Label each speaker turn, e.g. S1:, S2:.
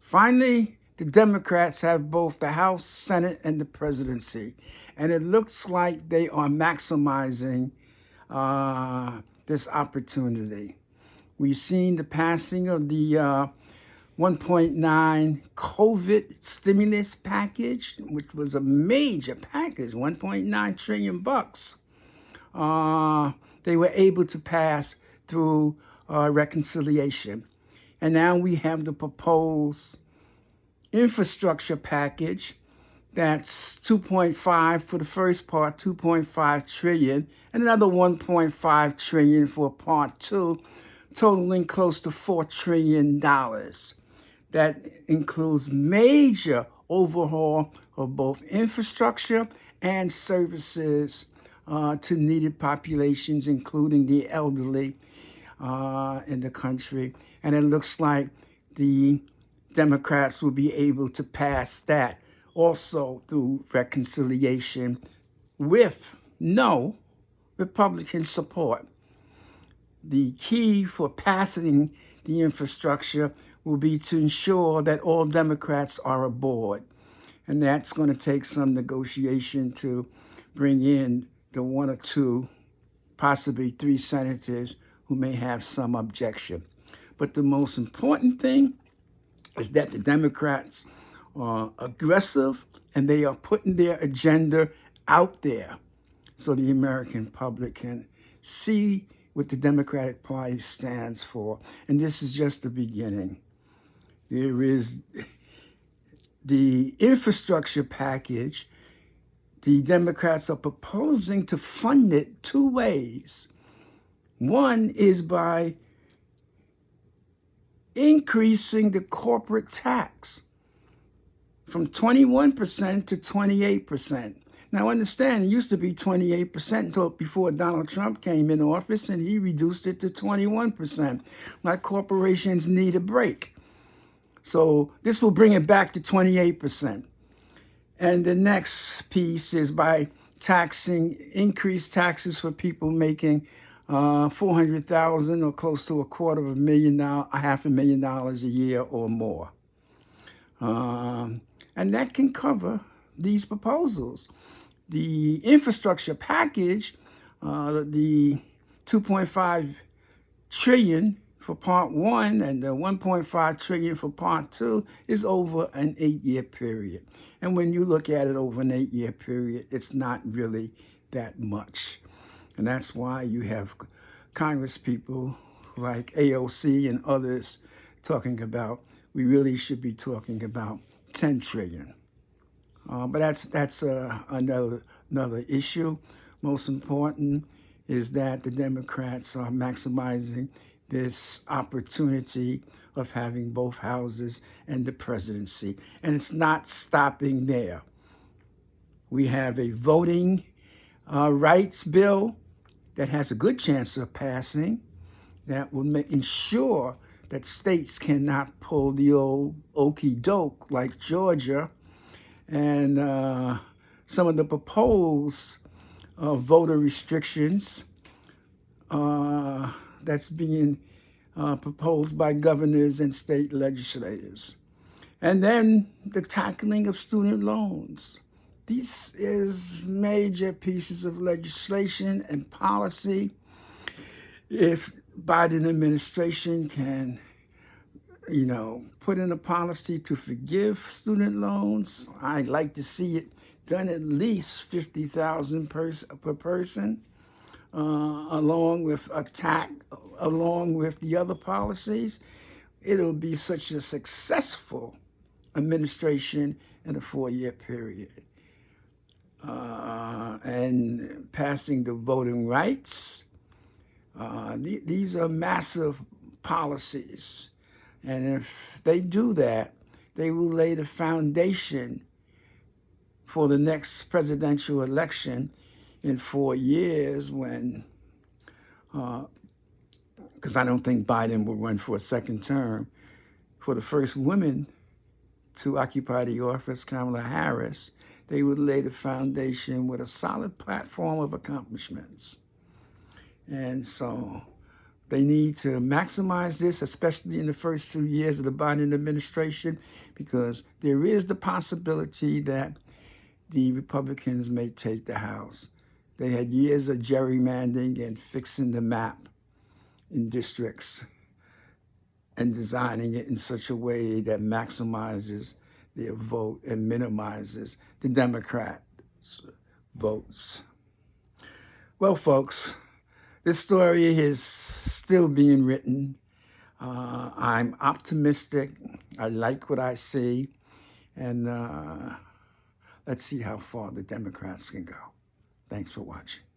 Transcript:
S1: Finally, the Democrats have both the House, Senate, and the presidency. And it looks like they are maximizing this opportunity. We've seen the passing of the 1.9 COVID stimulus package, which was a major package, 1.9 trillion bucks. They were able to pass through reconciliation. And now we have the proposed infrastructure package. That's 2.5 for the first part, 2.5 trillion, and another 1.5 trillion for part two, totaling close to $4 trillion. That includes major overhaul of both infrastructure and services to needed populations, including the elderly in the country. And it looks like the Democrats will be able to pass that also through reconciliation with no Republican support. The key for passing the infrastructure will be to ensure that all Democrats are aboard. And that's going to take some negotiation to bring in the one or two, possibly three senators who may have some objection. But the most important thing is that the Democrats are aggressive and they are putting their agenda out there so the American public can see what the Democratic Party stands for. And this is just the beginning. There is the infrastructure package. The Democrats are proposing to fund it two ways. One is by increasing the corporate tax from 21% to 28%. Now, understand, it used to be 28% until before Donald Trump came in office, and he reduced it to 21%. Like corporations need a break. So this will bring it back to 28%. And the next piece is by increased taxes for people making $400,000 or close to $250,000 a year or more. And that can cover these proposals. The infrastructure package, the 2.5 trillion for part one and the 1.5 trillion for part two, is over an 8-year period. And when you look at it over an 8-year period, it's not really that much. And that's why you have Congress people like AOC and others talking about we really should be talking about 10 trillion. But that's another issue. Most important is that the Democrats are maximizing this opportunity of having both houses and the presidency. And it's not stopping there. We have a voting rights bill that has a good chance of passing that will ensure that states cannot pull the old okey doke like Georgia. And some of the proposed voter restrictions that's being proposed by governors and state legislators. And then the tackling of student loans. These is major pieces of legislation and policy. If Biden administration can, put in a policy to forgive student loans, I'd like to see it done at least $50,000 per person, along with the other policies. It'll be such a successful administration in a 4-year period. And passing the voting rights. These are massive policies. And if they do that, they will lay the foundation for the next presidential election in 4 years when, because I don't think Biden will run for a second term, for the first woman to occupy the office, Kamala Harris, they would lay the foundation with a solid platform of accomplishments. And so They need to maximize this, especially in the first 2 years of the Biden administration, because there is the possibility that the Republicans may take the House. They had years of gerrymandering and fixing the map in districts and designing it in such a way that maximizes their vote and minimizes the Democrat votes. Well, folks, this story is still being written. I'm optimistic. I like what I see. And let's see how far the Democrats can go. Thanks for watching.